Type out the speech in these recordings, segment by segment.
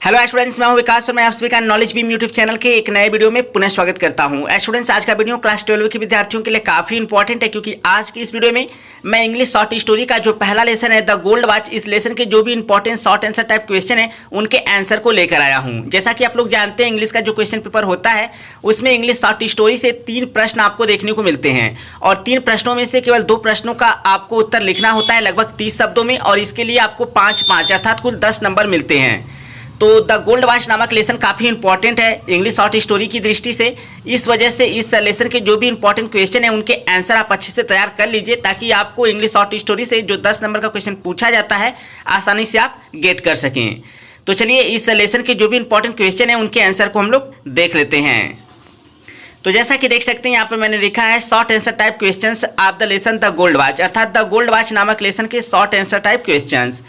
Hello students, मैं हूं विकास और मैं आप सभी का नॉलेज बीम यूट्यूब चैनल के एक नए वीडियो में पुनः स्वागत करता हूं। स्टूडेंट्स, आज का वीडियो क्लास 12 के विद्यार्थियों के लिए काफ़ी इंपॉर्टेंट है, क्योंकि आज की इस वीडियो में मैं इंग्लिश शॉर्ट स्टोरी का जो पहला लेसन है द गोल्ड वॉच, इस लेसन के जो भी important short answer type question है उनके आंसर को लेकर आया हूँ। जैसा कि आप लोग जानते हैं, इंग्लिश का जो क्वेश्चन पेपर होता है उसमें इंग्लिश शॉर्ट स्टोरी से 3 प्रश्न आपको देखने को मिलते हैं, और 3 प्रश्नों में से केवल 2 प्रश्नों का आपको उत्तर लिखना होता है लगभग 30 शब्दों में, और इसके लिए आपको 5-5 अर्थात कुल 10 नंबर मिलते हैं। तो द गोल्ड वॉच नामक लेसन काफ़ी इंपॉर्टेंट है इंग्लिश शॉर्ट स्टोरी की दृष्टि से। इस वजह से इस लेसन के जो भी इंपॉर्टेंट क्वेश्चन है उनके आंसर आप अच्छे से तैयार कर लीजिए, ताकि आपको इंग्लिश शॉर्ट स्टोरी से जो 10 नंबर का क्वेश्चन पूछा जाता है आसानी से आप गेट कर सकें। तो चलिए इस लेसन के जो भी इंपॉर्टेंट क्वेश्चन है उनके आंसर को हम लोग देख लेते हैं। तो जैसा कि देख सकते हैं यहाँ पर मैंने लिखा है short answer type questions of the lesson the gold watch, अर्थात द गोल्ड वॉच नामक लेसन के शॉर्ट आंसर टाइप क्वेश्चंस।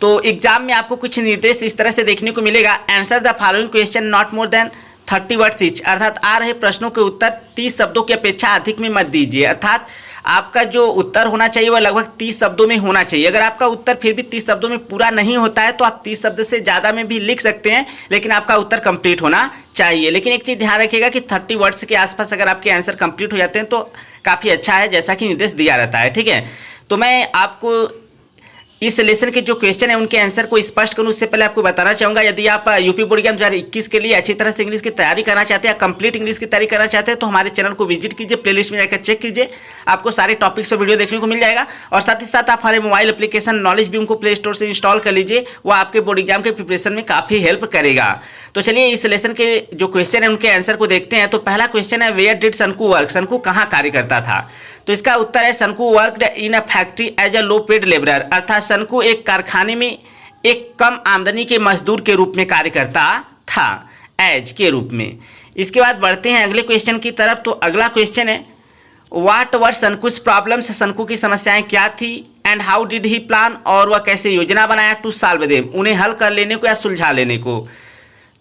तो एग्जाम में आपको कुछ निर्देश इस तरह से देखने को मिलेगा। Answer the following question not more than 30 words each, अर्थात आ रहे प्रश्नों के उत्तर 30 शब्दों की अपेक्षा अधिक में मत दीजिए। अर्थात आपका जो उत्तर होना चाहिए वह लगभग 30 शब्दों में होना चाहिए। अगर आपका उत्तर फिर भी 30 शब्दों में पूरा नहीं होता है तो आप 30 शब्द से ज़्यादा में भी लिख सकते हैं, लेकिन आपका उत्तर कंप्लीट होना चाहिए। लेकिन एक चीज़ ध्यान रखिएगा कि 30 वर्ड्स के आसपास अगर आपके आंसर कंप्लीट हो जाते हैं तो काफ़ी अच्छा है, जैसा कि निर्देश दिया रहता है। ठीक है, तो मैं आपको इस लेसन के जो क्वेश्चन है उनके आंसर को स्पष्ट करूं उससे पहले आपको बताना चाहूँगा, यदि आप यूपी बोर्ड एग्जाम 2021 के लिए अच्छी तरह से इंग्लिश की तैयारी करना चाहते हैं, कंप्लीट इंग्लिश की तैयारी करना चाहते हैं, तो हमारे चैनल को विजिट कीजिए, प्लेलिस्ट में जाकर चेक कीजिए, आपको सारे टॉपिक्स पर वीडियो देखने को मिल जाएगा। और साथ ही साथ आप हमारे मोबाइल एप्लीकेशन नॉलेज बीम को प्ले स्टोर से इंस्टॉल कर लीजिए, वो आपके बोर्ड एग्जाम के प्रिपरेशन में काफ़ी हेल्प करेगा। तो चलिए इस लेसन के जो क्वेश्चन है उनके आंसर को देखते हैं। तो पहला क्वेश्चन है, वेयर डिड शंकु वर्क, शंकु कहाँ कार्य करता था? तो इसका उत्तर है, Shanku worked in a factory as a low paid labourer, अर्थात शंकु एक कारखाने में एक कम आमदनी के मजदूर के रूप में कार्य करता था, एज के रूप में। इसके बाद बढ़ते हैं अगले क्वेश्चन की तरफ। तो अगला क्वेश्चन है, व्हाट वर शंकुस प्रॉब्लम्स, शंकु की समस्याएं क्या थी, and how did he plan, और वह कैसे योजना बनाया, टू सॉल्व देम, उन्हें हल कर लेने को या सुलझा लेने को।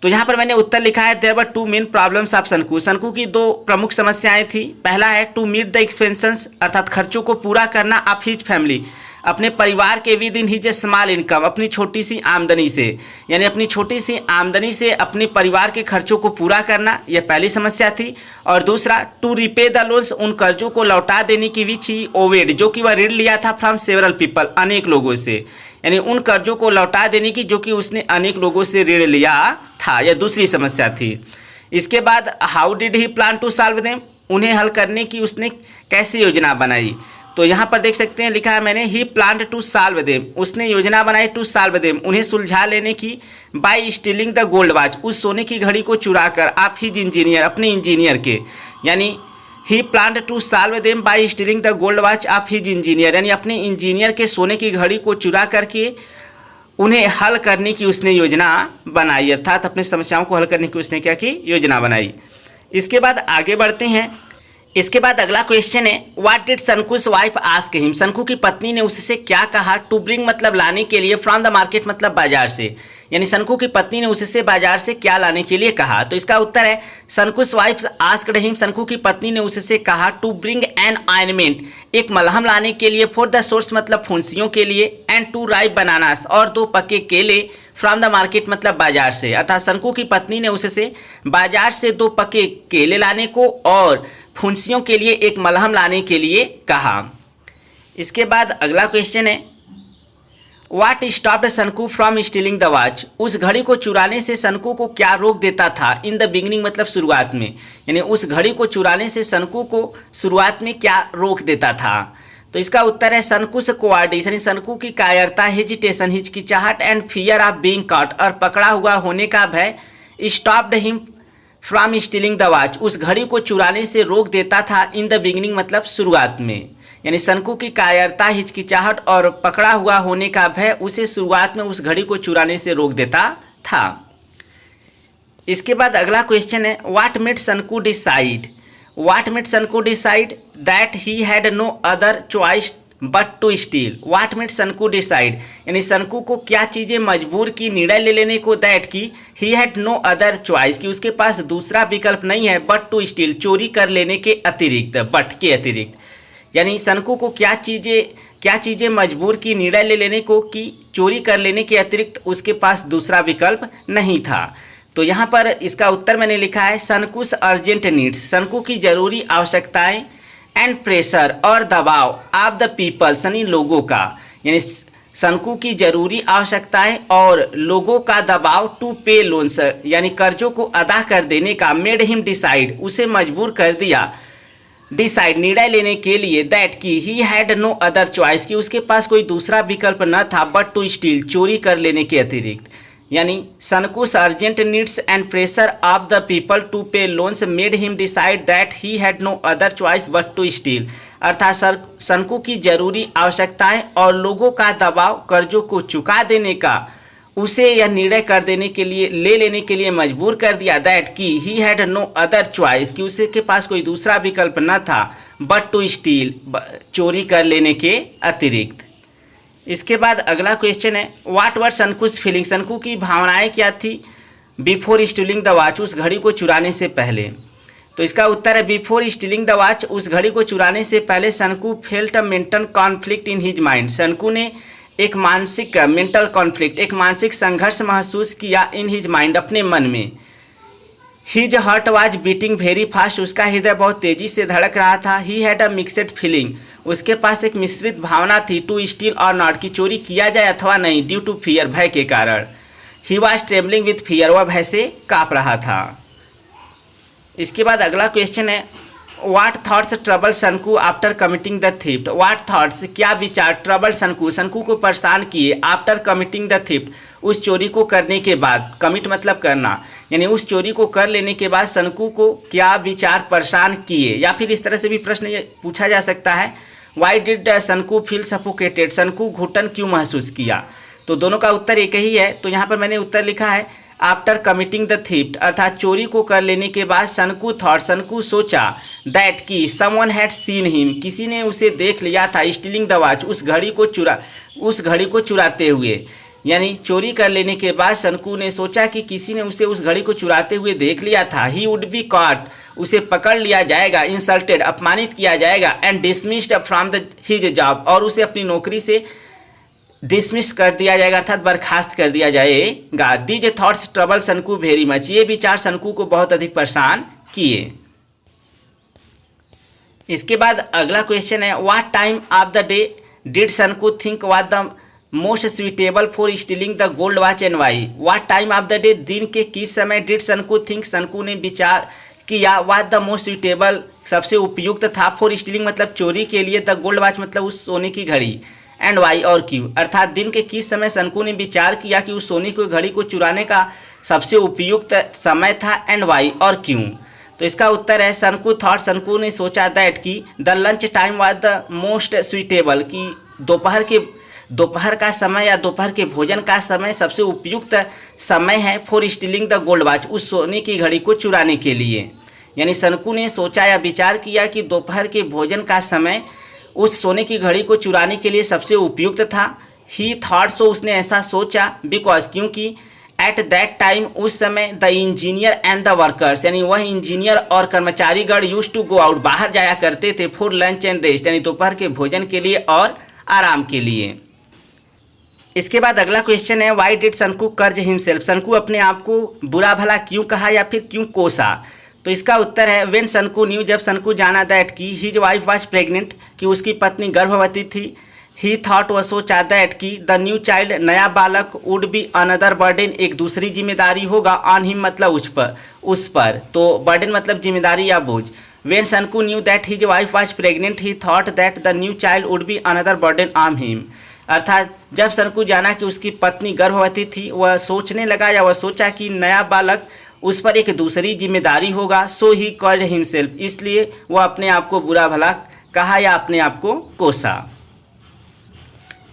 तो यहाँ पर मैंने उत्तर लिखा है, there were 2 main problems of Shanku, Shanku की 2 प्रमुख समस्याएं थी। पहला है टू मीट द एक्सपेंसेस, अर्थात खर्चों को पूरा करना ऑफ हिज फैमिली, अपने परिवार के with in his small income, अपनी छोटी सी आमदनी से, यानी अपनी छोटी सी आमदनी से अपने परिवार के खर्चों को पूरा करना, यह पहली समस्या थी। और दूसरा, टू रिपे द लोन्स, उन कर्जों को लौटा देने की विच ही ओवेड, जो कि वह ऋण लिया था फ्रॉम सेवरल पीपल, अनेक लोगों से, यानी उन कर्जों को लौटा देने की जो कि उसने अनेक लोगों से ऋण लिया था, यह दूसरी समस्या थी। इसके बाद, how did he plan to solve them, उन्हें हल करने की उसने कैसे योजना बनाई? तो यहाँ पर देख सकते हैं लिखा है मैंने, ही प्लान्ड टू सॉल्व देम, उसने योजना बनाई टू सॉल्व देम, उन्हें सुलझा लेने की, bye stealing the gold watch, उस सोने की घड़ी को चुरा कर, आप हिज इंजीनियर, अपने इंजीनियर के, यानी he planned to solve them by stealing the gold watch of his engineer, यानी अपने इंजीनियर के सोने की घड़ी को चुरा करके उन्हें हल करने की उसने योजना बनाई, अर्थात अपनी समस्याओं को हल करने की उसने क्या की, योजना बनाई। इसके बाद आगे बढ़ते हैं। इसके बाद अगला क्वेश्चन है, what did Shanku's wife ask him, Shanku की पत्नी ने उससे क्या कहा, टू ब्रिंग मतलब लाने के लिए, फ्रॉम द मार्केट मतलब बाजार से, यानी शंकु की पत्नी ने उससे बाजार से क्या लाने के लिए कहा। तो इसका उत्तर है, शंकुस वाइफ आस्क्ड हिम, शंकु की पत्नी ने उससे कहा, टू ब्रिंग एन ऑइंटमेंट, एक मलहम लाने के लिए, फॉर द सोर्स मतलब फुंसियों के लिए, एंड टू राइप बनानास, और 2 पके केले, फ्रॉम द मार्केट मतलब बाजार से, अर्थात शंकु की पत्नी ने उससे बाजार से 2 पके केले लाने को और फुंसियों के लिए एक मलहम लाने के लिए कहा। इसके बाद अगला क्वेश्चन है, व्हाट स्टॉप्ड शंकु फ्रॉम स्टीलिंग द वॉच, उस घड़ी को चुराने से शंकु को क्या रोक देता था, इन द बिगिनिंग मतलब शुरुआत में, यानी उस घड़ी को चुराने से शंकु को शुरुआत में क्या रोक देता था। तो इसका उत्तर है, शंकुस कोवार्डिस, यानी शंकु की कायरता, हेजिटेशन हिचकिचाहट, and fear of being caught, और पकड़ा हुआ होने का भय, stopped him from stealing the watch, उस घड़ी को चुराने से रोक देता था, इन द बिगिनिंग मतलब शुरुआत में, यानी शंकु की कायरता, हिचकिचाहट और पकड़ा हुआ होने का भय उसे शुरुआत में उस घड़ी को चुराने से रोक देता था। इसके बाद अगला क्वेश्चन है, what made Shanku decide, what made Shanku decide that he had no other choice but to steal, what made Shanku decide, यानी शंकु को क्या चीज़ें मजबूर की निर्णय ले लेने को, दैट की he had no other choice, कि उसके पास दूसरा विकल्प नहीं है, बट टू स्टील, चोरी कर लेने के अतिरिक्त, बट के अतिरिक्त, यानी शंकु को क्या चीज़ें क्या चीज़ें मजबूर की निर्णय ले लेने को कि चोरी कर लेने के अतिरिक्त उसके पास दूसरा विकल्प नहीं था। तो यहाँ पर इसका उत्तर मैंने लिखा है सनकुस अर्जेंट नीड्स, सनकू की जरूरी आवश्यकताएं एंड प्रेशर और दबाव ऑफ द पीपल यानी लोगों का, यानी सनकू की जरूरी आवश्यकताएं और लोगों का दबाव टू पे लोन्स यानी कर्जों को अदा कर देने का मेड हिम डिसाइड, उसे मजबूर कर दिया डिसाइड निर्णय लेने के लिए दैट कि he had no other choice, कि उसके पास कोई दूसरा विकल्प न था बट टू स्टील, चोरी कर लेने के अतिरिक्त। यानी Sanku's urgent needs and pressure of the people to pay loans made him decide that he had no other choice but to steal, अर्थात सनकू की जरूरी आवश्यकताएं और लोगों का दबाव कर्जों को चुका देने का उसे यह निर्णय कर देने के लिए ले लेने के लिए मजबूर कर दिया दैट कि he had no other choice, कि उसे के पास कोई दूसरा विकल्प न था बट टू स्टील, चोरी कर लेने के अतिरिक्त। इसके बाद अगला क्वेश्चन है व्हाट वर सनकुस फीलिंग, सनकू की भावनाएं क्या थी बिफोर स्टीलिंग द वॉच, उस घड़ी को चुराने से पहले। तो इसका उत्तर है बिफोर स्टीलिंग द वॉच, उस घड़ी को चुराने से पहले Sanku felt a mental conflict in his mind, Sanku ने एक मानसिक मेंटल कॉन्फ्लिक्ट, एक मानसिक संघर्ष महसूस किया इन हिज माइंड, अपने मन में। His heart was beating very fast, उसका हृदय बहुत तेजी से धड़क रहा था। He had a mixed feeling, उसके पास एक मिश्रित भावना थी टू स्टील और नॉट, की चोरी किया जाए अथवा नहीं, ड्यू टू फियर, भय के कारण। He was travelling with fear, वह भय से काँप रहा था। इसके बाद अगला क्वेश्चन है what thoughts trouble Sanku after committing the theft, what thoughts क्या विचार ट्रबल सनकू, सनकू को परेशान किए आफ्टर कमिटिंग द थीफ्ट, उस चोरी को करने के बाद, कमिट मतलब करना, यानी उस चोरी को कर लेने के बाद सनकू को क्या विचार परेशान किए। या फिर इस तरह से भी प्रश्न ये पूछा जा सकता है why did Sanku feel suffocated, Sanku घुटन क्यों महसूस किया। तो दोनों का उत्तर एक ही है। तो यहाँ पर मैंने उत्तर लिखा है आफ्टर कमिटिंग द थीफ्ट, अर्थात चोरी को कर लेने के बाद सनकू थॉट, सनकू सोचा दैट कि समवन हैड सीन हिम, किसी ने उसे देख लिया था स्टीलिंग द वॉच, उस घड़ी को चुराते हुए। यानी चोरी कर लेने के बाद सनकू ने सोचा कि किसी ने उसे उस घड़ी को चुराते हुए देख लिया था। ही वुड बी कॉट, उसे पकड़ लिया जाएगा, इंसल्टेड, अपमानित किया जाएगा, and dismissed from the his job, और उसे अपनी नौकरी से डिसमिस कर दिया जाएगा, अर्थात बर्खास्त कर दिया जाएगा। These thoughts trouble Sanku very much, ये विचार सनकू को बहुत अधिक परेशान किए। इसके बाद अगला क्वेश्चन है what time of the day did Sanku think was the most suitable for stealing the gold watch and why, what time of the day, दिन के किस समय डिड सनकू थिंक, सनकू ने विचार किया वाज द मोस्ट सुइटेबल, सबसे उपयुक्त था, फॉर स्टीलिंग मतलब चोरी के लिए, द गोल्ड वॉच मतलब उस सोने की घड़ी, एंड वाई और क्यों, अर्थात दिन के किस समय सनकू ने विचार किया कि उस सोने की घड़ी को चुराने का सबसे उपयुक्त समय था, एंड वाई और क्यों। तो इसका उत्तर है सनकू थॉट, सनकू ने सोचा दैट कि the lunch time was the most suitable, कि दोपहर का समय या दोपहर के भोजन का समय सबसे उपयुक्त समय है, for stealing the gold watch, उस सोने की घड़ी को चुराने के लिए। यानी सनकू ने सोचा या विचार किया कि दोपहर के भोजन का समय उस सोने की घड़ी को चुराने के लिए सबसे उपयुक्त था। ही थॉट, सो उसने ऐसा सोचा, बिकॉज क्योंकि एट दैट टाइम उस समय the engineer and the workers, यानी वह इंजीनियर और कर्मचारीगण यूज टू गो आउट, बाहर जाया करते थे, फॉर लंच एंड रेस्ट, यानी दोपहर के भोजन के लिए और आराम के लिए। इसके बाद अगला क्वेश्चन है व्हाई डिड सनकू कर्ज हिमसेल्फ, सनकू अपने आप को बुरा भला क्यों कहा या फिर क्यों कोसा। तो इसका उत्तर है व्हेन सनकू न्यू, जब सनकू जाना दैट कि हिज वाइफ वाज प्रेग्नेंट, कि उसकी पत्नी गर्भवती थी। ही थॉट, वह सोचा दैट कि द न्यू चाइल्ड, नया बालक, वुड बी अनदर बर्डन, एक दूसरी जिम्मेदारी होगा, ऑन हिम मतलब उस पर, तो बर्डन मतलब जिम्मेदारी या बोझ। When Sanku knew that his wife was pregnant he thought that the new child would be another burden on him, अर्थात जब सनकू जाना कि उसकी पत्नी गर्भवती थी, वह सोचने लगा या वह सोचा कि नया बालक उस पर एक दूसरी जिम्मेदारी होगा। सो ही कॉल्ड हिमसेल्फ, इसलिए वह अपने आप को बुरा भला कहा या अपने आप को कोसा।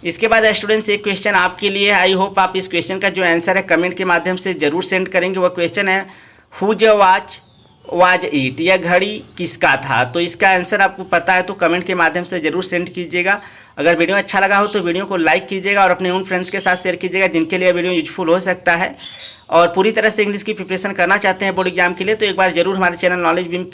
इसके बाद स्टूडेंट्स एक क्वेश्चन आपके लिए, आई होप आप इस क्वेश्चन का जो आंसर है कमेंट के माध्यम से जरूर सेंड करेंगे। वह क्वेश्चन है हुज वॉच वाज इट, यह घड़ी किसका था। तो इसका आंसर आपको पता है तो कमेंट के माध्यम से जरूर सेंड कीजिएगा। अगर वीडियो अच्छा लगा हो तो वीडियो को लाइक कीजिएगा और अपने उन फ्रेंड्स के साथ शेयर कीजिएगा जिनके लिए वीडियो यूजफुल हो सकता है और पूरी तरह से इंग्लिश की प्रिपरेशन करना चाहते हैं बोर्ड एग्जाम के लिए, तो एक बार जरूर हमारे चैनल नॉलेज बीम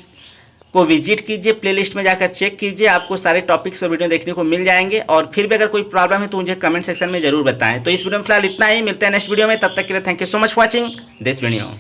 को विजिट कीजिए, प्लेलिस्ट में जाकर चेक कीजिए, आपको सारे टॉपिक्स और वीडियो देखने को मिल जाएंगे। और फिर भी अगर कोई प्रॉब्लम है तो मुझे कमेंट सेक्शन में जरूर बताएं। तो इस वीडियो में फिलहाल इतना ही, मिलते हैं नेक्स्ट वीडियो में, तब तक के लिए thank you so much for watching this video.